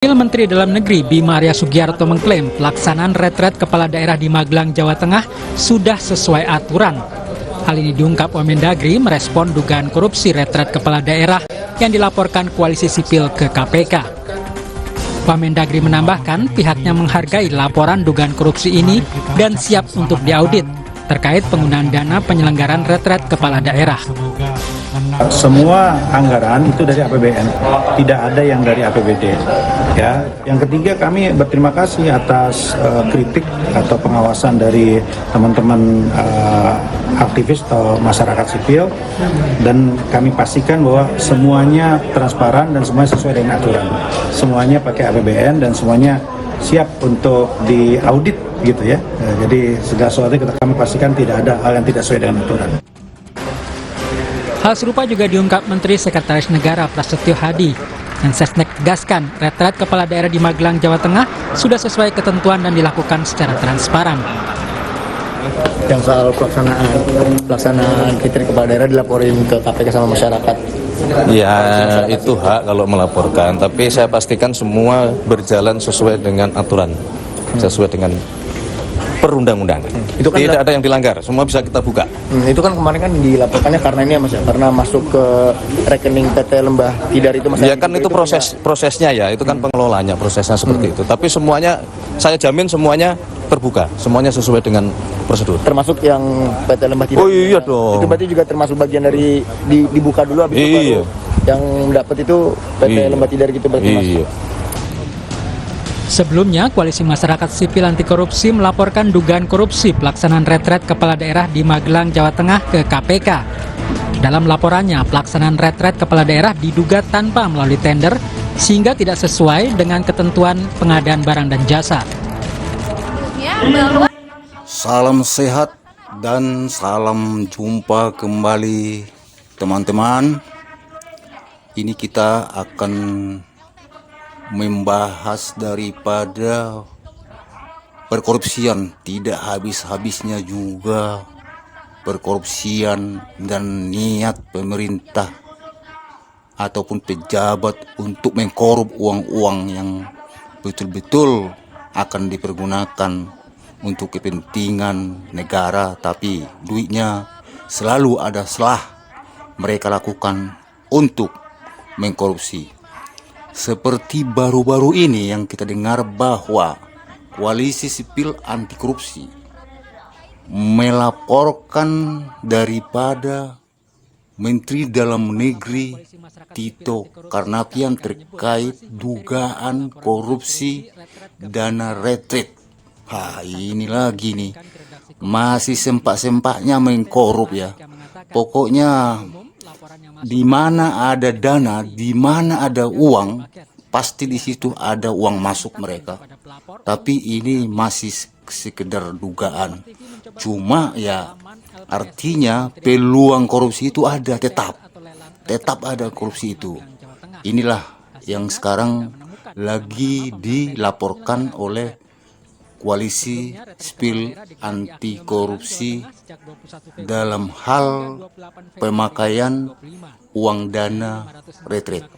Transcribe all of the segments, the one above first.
Wakil Menteri Dalam Negeri Bima Arya Sugiarto mengklaim pelaksanaan retret kepala daerah di Magelang, Jawa Tengah sudah sesuai aturan. Hal ini diungkap Wamendagri merespon dugaan korupsi retret kepala daerah yang dilaporkan Koalisi Sipil ke KPK. Wamendagri menambahkan pihaknya menghargai laporan dugaan korupsi ini dan siap untuk diaudit terkait penggunaan dana penyelenggaraan retret kepala daerah. Semua anggaran itu dari APBN, tidak ada yang dari APBD. Ya, yang ketiga kami berterima kasih atas kritik atau pengawasan dari teman-teman aktivis atau masyarakat sipil, dan kami pastikan bahwa semuanya transparan dan semuanya sesuai dengan aturan. Semuanya pakai APBN dan semuanya siap untuk diaudit gitu ya. Jadi segala sesuatu kami pastikan tidak ada hal yang tidak sesuai dengan aturan. Hal serupa juga diungkap Menteri Sekretaris Negara Prasetyo Hadi. Mensesnek tegaskan retret kepala daerah di Magelang, Jawa Tengah sudah sesuai ketentuan dan dilakukan secara transparan. Yang soal pelaksanaan retret kepala daerah dilaporin ke KPK sama masyarakat. Ya, itu hak kalau melaporkan, tapi saya pastikan semua berjalan sesuai dengan aturan, sesuai dengan perundang-undangan. Itu kan tidak ada yang dilanggar, semua bisa kita buka. Itu kan kemarin kan dilaporkannya karena ini ya Mas ya, karena masuk ke rekening PT Lembah Tidar itu Mas. Ya kan itu prosesnya ya, itu kan pengelolanya prosesnya seperti itu. Tapi semuanya saya jamin semuanya terbuka, semuanya sesuai dengan prosedur. Termasuk yang PT Lembah Tidar. Oh iya dong. Itu berarti juga termasuk bagian dari dibuka dulu habis itu baru yang dapat itu PT Lembah Tidar gitu berarti Mas. Iya. Sebelumnya, Koalisi Masyarakat Sipil Anti Korupsi melaporkan dugaan korupsi pelaksanaan retret kepala daerah di Magelang, Jawa Tengah ke KPK. Dalam laporannya, pelaksanaan retret kepala daerah diduga tanpa melalui tender sehingga tidak sesuai dengan ketentuan pengadaan barang dan jasa. Salam sehat dan salam jumpa kembali teman-teman. Ini kita akan membahas daripada perkorupsian, tidak habis-habisnya juga perkorupsian dan niat pemerintah ataupun pejabat untuk mengkorup uang-uang yang betul-betul akan dipergunakan untuk kepentingan negara, tapi duitnya selalu ada celah mereka lakukan untuk mengkorupsi. Seperti baru-baru ini yang kita dengar bahwa Koalisi Sipil Anti Korupsi melaporkan daripada Menteri Dalam Negeri Tito Karnavian terkait dugaan korupsi dana retret. Ini lagi nih, masih sempak-sempaknya mengkorup ya. Pokoknya di mana ada dana, di mana ada uang, pasti di situ ada uang masuk mereka. Tapi ini masih sekedar dugaan. Cuma ya artinya peluang korupsi itu ada, tetap ada korupsi itu. Inilah yang sekarang lagi dilaporkan oleh Koalisi Sipil Anti Korupsi dalam hal pemakaian uang dana retret.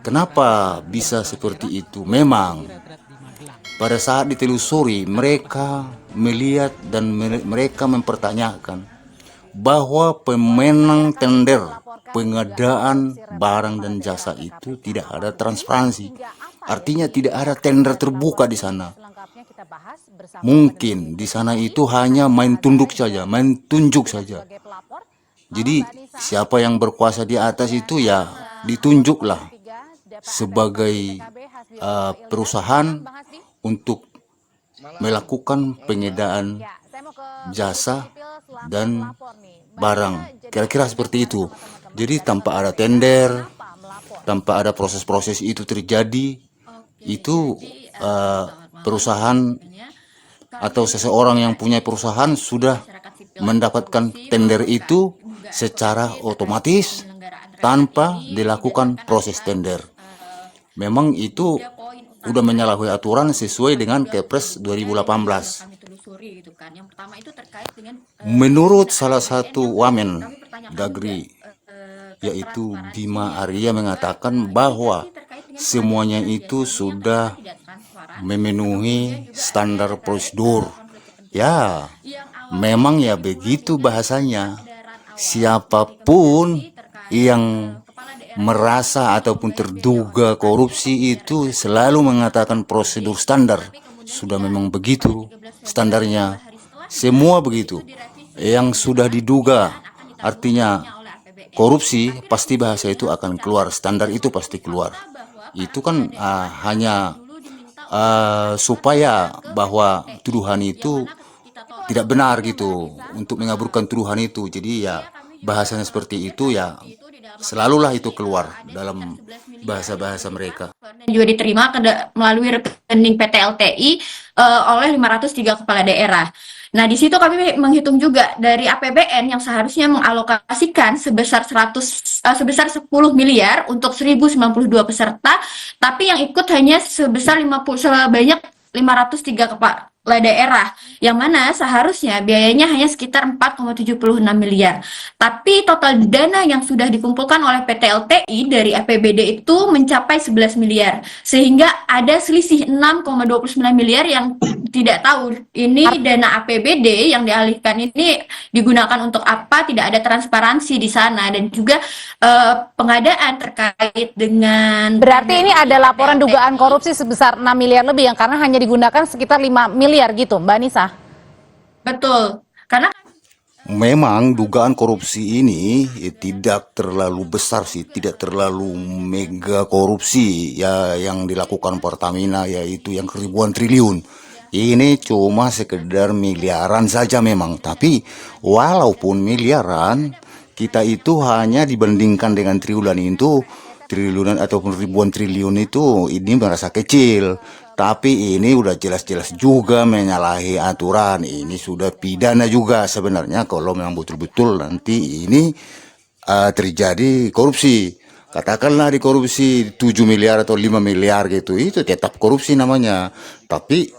Kenapa bisa seperti itu? Memang pada saat ditelusuri mereka melihat dan mereka mempertanyakan bahwa pemenang tender pengadaan barang dan jasa itu tidak ada transparansi. Artinya tidak ada tender terbuka di sana. Mungkin di sana itu hanya main tunduk saja, main tunjuk saja. Jadi siapa yang berkuasa di atas itu ya ditunjuklah sebagai perusahaan untuk melakukan pengadaan jasa dan barang. Kira-kira seperti itu. Jadi tanpa ada tender, tanpa ada proses-proses itu terjadi, itu perusahaan atau seseorang yang punya perusahaan sudah mendapatkan tender itu secara otomatis tanpa dilakukan proses tender. Memang itu udah menyalahi aturan sesuai dengan Kepres 2018. Menurut salah satu Wamen Dagri, yaitu Bima Arya, mengatakan bahwa semuanya itu sudah memenuhi standar prosedur. Ya, memang ya begitu bahasanya. Siapapun yang merasa ataupun terduga korupsi itu selalu mengatakan prosedur standar. Sudah memang begitu standarnya. Semua begitu. Yang sudah diduga, artinya korupsi, pasti bahasa itu akan keluar. Standar itu pasti keluar. Itu kan hanya supaya bahwa tuduhan itu tidak benar gitu, untuk mengaburkan tuduhan itu. Jadi ya bahasanya seperti itu ya, selalulah itu keluar dalam bahasa-bahasa mereka. Dan juga diterima melalui rekening PT LTI oleh 503 kepala daerah. Nah, di situ kami menghitung juga dari APBN yang seharusnya mengalokasikan sebesar 10 miliar untuk 1092 peserta, tapi yang ikut hanya sebanyak 503 kepala daerah, yang mana seharusnya biayanya hanya sekitar 4,76 miliar. Tapi total dana yang sudah dikumpulkan oleh PT LTI dari APBD itu mencapai 11 miliar. Sehingga ada selisih 6,29 miliar yang tidak tahu ini dana APBD yang dialihkan ini digunakan untuk apa, tidak ada transparansi di sana, dan juga pengadaan terkait dengan... Berarti ini ada laporan dugaan korupsi sebesar 6 miliar lebih yang karena hanya digunakan sekitar 5 miliar gitu, Mbak Nisa? Betul, karena Memang dugaan korupsi ini tidak terlalu besar sih, tidak terlalu mega korupsi ya yang dilakukan Pertamina, yaitu yang ribuan triliun. Ini cuma sekedar miliaran saja memang, tapi walaupun miliaran, kita itu hanya dibandingkan dengan triliunan ataupun ribuan triliun itu ini merasa kecil. Tapi ini udah jelas-jelas juga menyalahi aturan. Ini sudah pidana juga sebenarnya kalau memang betul-betul nanti ini terjadi korupsi. Katakanlah di korupsi 7 miliar atau 5 miliar gitu, itu tetap korupsi namanya. Tapi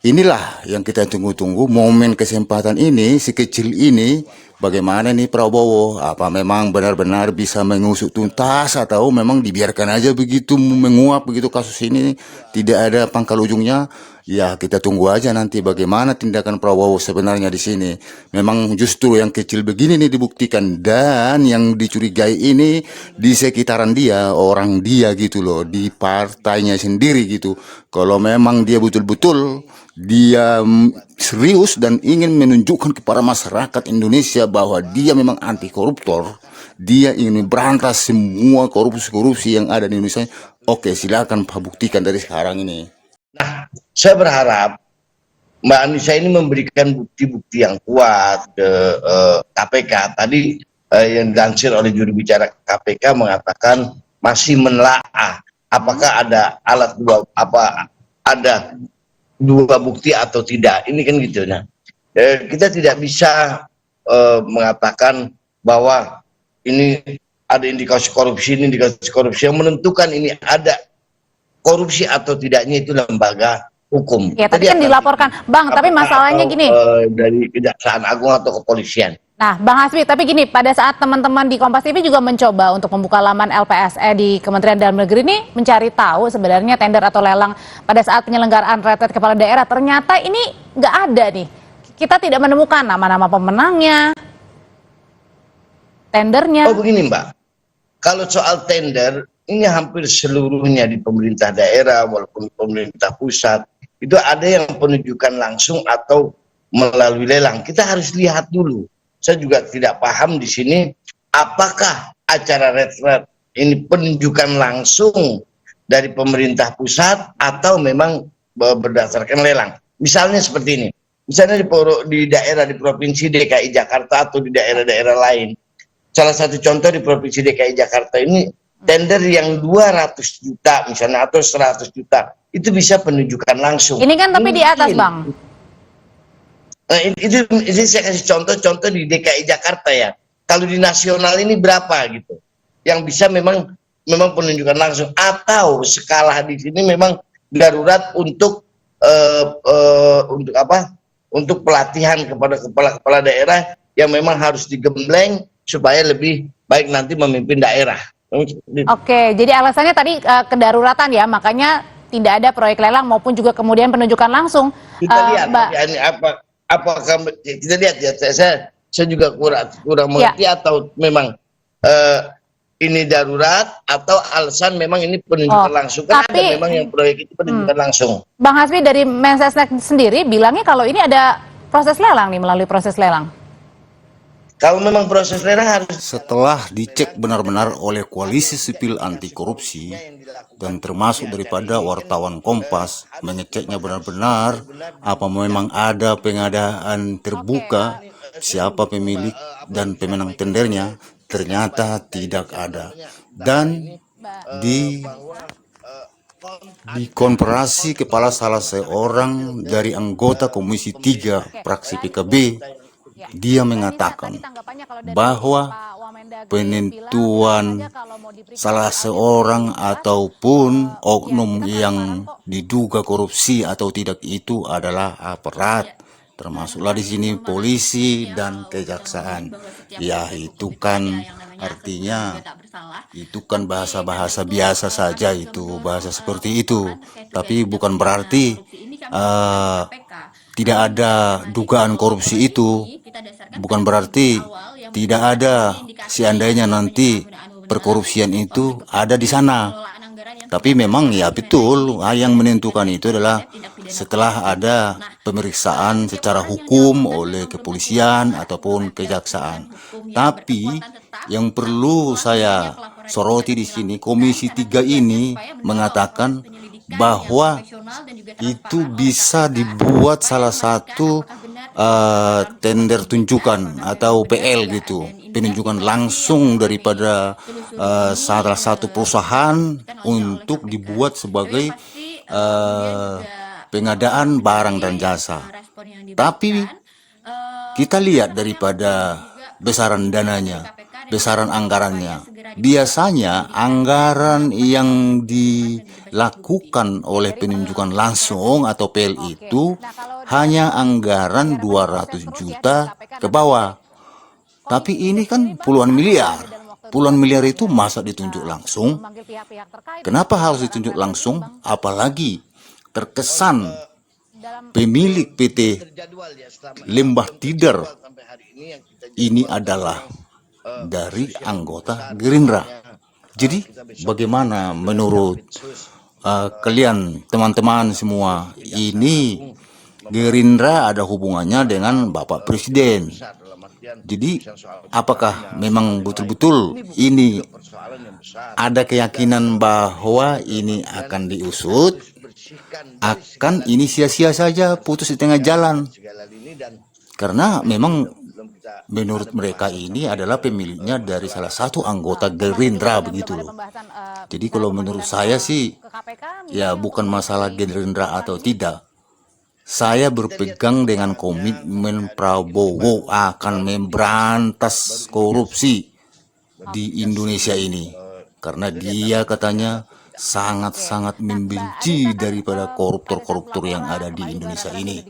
inilah yang kita tunggu-tunggu, momen kesempatan ini, si kecil ini, bagaimana nih Prabowo, apa memang benar-benar bisa mengusut tuntas atau memang dibiarkan aja begitu menguap begitu kasus ini, tidak ada pangkal ujungnya. Ya kita tunggu aja nanti bagaimana tindakan Prabowo sebenarnya di sini. Memang justru yang kecil begini nih dibuktikan, dan yang dicurigai ini di sekitaran dia, orang dia gitu loh, di partainya sendiri gitu. Kalau memang dia betul-betul dia serius dan ingin menunjukkan kepada masyarakat Indonesia bahwa dia memang anti koruptor, dia ingin berantas semua korupsi-korupsi yang ada di Indonesia, oke silakan buktikan dari sekarang ini. Nah, saya berharap Mbak Anissa ini memberikan bukti-bukti yang kuat ke KPK. Tadi yang dilansir oleh juru bicara KPK mengatakan masih menelaah apakah ada ada dua bukti atau tidak. Ini kan gitu. Nah, kita tidak bisa mengatakan bahwa ini ada indikasi korupsi, ini indikasi korupsi. Yang menentukan ini ada korupsi atau tidaknya itu lembaga hukum. Ya, tapi kan dilaporkan, Bang. Tapi masalahnya gini. Dari Kejaksaan Agung atau kepolisian. Nah, Bang Hasbi, tapi gini, pada saat teman-teman di Kompas TV juga mencoba untuk membuka laman LPSE di Kementerian Dalam Negeri ini mencari tahu sebenarnya tender atau lelang pada saat penyelenggaraan retret kepala daerah, ternyata ini nggak ada nih. Kita tidak menemukan nama-nama pemenangnya, tendernya. Oh begini Mbak, kalau soal tender, ini hampir seluruhnya di pemerintah daerah walaupun pemerintah pusat, itu ada yang penunjukan langsung atau melalui lelang. Kita harus lihat dulu. Saya juga tidak paham di sini apakah acara retret ini penunjukan langsung dari pemerintah pusat atau memang berdasarkan lelang. Misalnya seperti ini, misalnya di daerah di Provinsi DKI Jakarta atau di daerah-daerah lain. Salah satu contoh di Provinsi DKI Jakarta ini, tender yang 200 juta misalnya atau 100 juta, itu bisa penunjukan langsung. Ini kan tapi di atas, Bang. Itu saya kasih contoh-contoh di DKI Jakarta ya. Kalau di nasional ini berapa gitu yang bisa memang penunjukan langsung, atau skala di sini memang darurat untuk untuk pelatihan kepada kepala daerah yang memang harus digembleng supaya lebih baik nanti memimpin daerah. Oke, jadi alasannya tadi kedaruratan ya, makanya tidak ada proyek lelang maupun juga kemudian penunjukan langsung. Kita lihat Mbak, ini apakah kita lihat ya, saya juga kurang mengerti atau memang ini darurat atau alasan memang ini penunjukan langsung. Kan ada memang yang proyek itu penunjukan langsung. Bang Hasbi dari Mensesnek sendiri bilangnya kalau ini ada proses lelang nih, melalui proses lelang. Kalau memang proses lelang harus Setelah dicek benar-benar oleh Koalisi Sipil Anti Korupsi dan termasuk daripada wartawan Kompas, mengeceknya benar-benar apa memang ada pengadaan terbuka, siapa pemilik dan pemenang tendernya, ternyata tidak ada. Dan di konferensi kepala salah seorang dari anggota Komisi 3 fraksi PKB, dia mengatakan bahwa penentuan salah seorang ataupun oknum yang diduga korupsi atau tidak itu adalah aparat, termasuklah di sini polisi dan kejaksaan. Ya, itu kan artinya itu kan bahasa-bahasa biasa saja, itu bahasa seperti itu, tapi bukan berarti tidak ada dugaan korupsi itu, bukan berarti tidak ada seandainya nanti perkorupsian itu ada di sana. Tapi memang ya betul, yang menentukan itu adalah setelah ada pemeriksaan secara hukum oleh kepolisian ataupun kejaksaan. Tapi yang perlu saya soroti di sini, Komisi 3 ini mengatakan bahwa itu bisa dibuat salah satu tender tunjukan atau PL gitu, penunjukan langsung daripada salah satu perusahaan untuk dibuat sebagai pengadaan barang dan jasa. Tapi kita lihat daripada besaran dananya, besaran anggarannya. Biasanya anggaran yang dilakukan oleh penunjukan langsung atau PL itu hanya anggaran 200 juta ke bawah. Tapi ini kan puluhan miliar. Puluhan miliar itu masa ditunjuk langsung? Kenapa harus ditunjuk langsung? Apalagi terkesan pemilik PT Lembah Tidar ini adalah dari anggota Gerindra. Jadi bagaimana menurut kalian teman-teman semua, ini Gerindra ada hubungannya dengan Bapak Presiden. Jadi apakah memang betul-betul ini ada keyakinan bahwa ini akan diusut, akan ini sia-sia saja, putus di tengah jalan? Karena memang menurut mereka ini adalah pemiliknya dari salah satu anggota Gerindra begitu loh. Jadi kalau menurut saya sih ya bukan masalah Gerindra atau tidak. Saya berpegang dengan komitmen Prabowo akan memberantas korupsi di Indonesia ini. Karena dia katanya sangat-sangat membenci daripada koruptor-koruptor yang ada di Indonesia ini.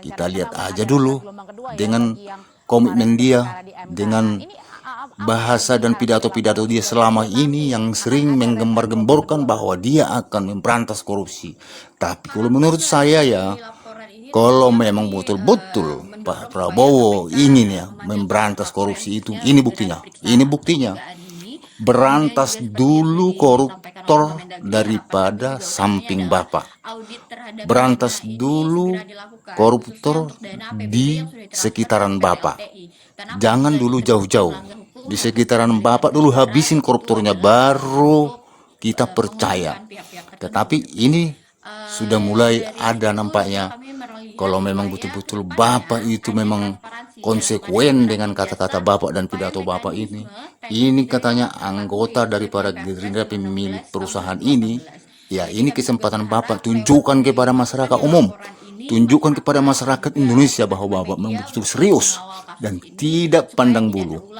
Kita lihat aja dulu dengan komitmen dia, dengan bahasa dan pidato-pidato dia selama ini yang sering menggembar-gemborkan bahwa dia akan memberantas korupsi. Tapi kalau menurut saya ya, kalau memang betul-betul Pak Prabowo ingin ya memberantas korupsi itu, ini buktinya. Ini buktinya. Berantas dulu koruptor daripada samping Bapak. Berantas dulu koruptor di sekitaran Bapak. Jangan dulu jauh-jauh. Di sekitaran Bapak dulu habisin koruptornya, baru kita percaya. Tetapi ini sudah mulai ada nampaknya. Kalau memang betul-betul Bapak itu memang konsekuen dengan kata-kata Bapak dan pidato Bapak ini katanya anggota daripada Gerindra pemilik perusahaan ini, ya ini kesempatan Bapak tunjukkan kepada masyarakat umum, tunjukkan kepada masyarakat Indonesia bahwa Bapak memang betul serius dan tidak pandang bulu.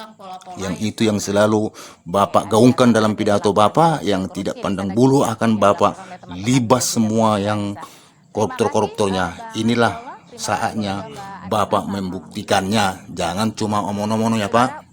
Yang itu yang selalu Bapak gaungkan dalam pidato Bapak, yang tidak pandang bulu akan Bapak libas semua yang koruptor-koruptornya. Inilah saatnya Bapak membuktikannya. Jangan cuma omong-omong ya Pak.